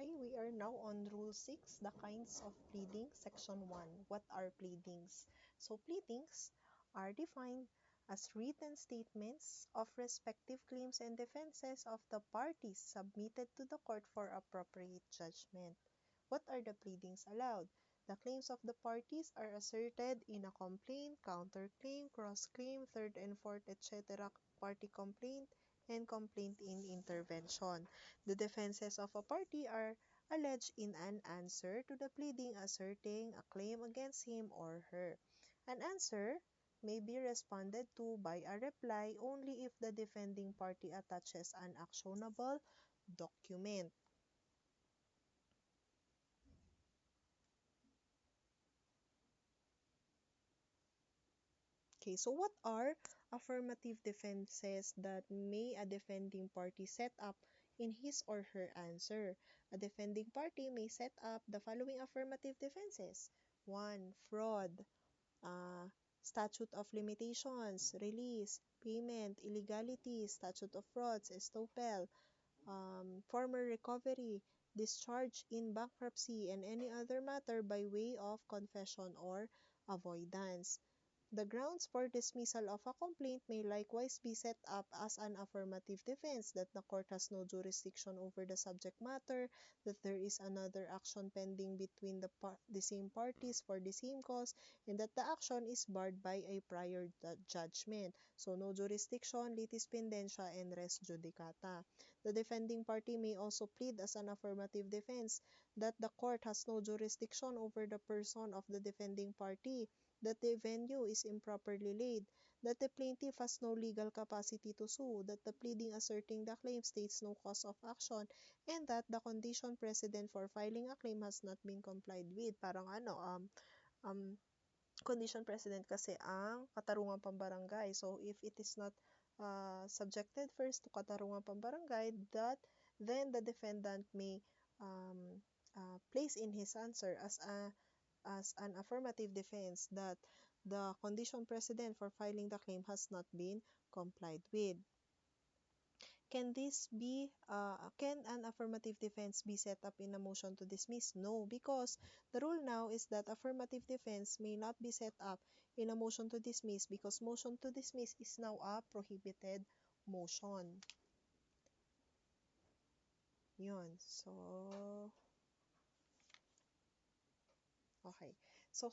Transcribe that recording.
Okay, we are now on Rule 6, the kinds of pleading, Section 1. What are pleadings? So, pleadings are defined as written statements of respective claims and defenses of the parties submitted to the court for appropriate judgment. What are the pleadings allowed? The claims of the parties are asserted in a complaint, counterclaim, cross-claim, third and fourth, etc. party complaint, and complaint in intervention. The defenses of a party are alleged in an answer to the pleading asserting a claim against him or her. An answer may be responded to by a reply only if the defending party attaches an actionable document. Okay, so what are affirmative defenses that may a defending party set up in his or her answer? A defending party may set up the following affirmative defenses. 1. Fraud, uh, statute of limitations, release, payment, illegality, statute of frauds, estoppel, former recovery, discharge in bankruptcy, and any other matter by way of confession or avoidance. The grounds for dismissal of a complaint may likewise be set up as an affirmative defense that the court has no jurisdiction over the subject matter, that there is another action pending between the same parties for the same cause, and that the action is barred by a prior judgment. So, no jurisdiction, litis pendentia, and res judicata. The defending party may also plead as an affirmative defense that the court has no jurisdiction over the person of the defending party, that the venue is improperly laid, that the plaintiff has no legal capacity to sue, that the pleading asserting the claim states no cause of action, and that the condition precedent for filing a claim has not been complied with. Parang um, condition precedent kasi ang katarungan pambarangay. So, if it is not subjected first to katarungan pambarangay, then the defendant may place in his answer as an affirmative defense that the condition precedent for filing the claim has not been complied with. Can an affirmative defense be set up in a motion to dismiss? No, because the rule now is that affirmative defense may not be set up in a motion to dismiss because motion to dismiss is now a prohibited motion. Yun. So, okay. So,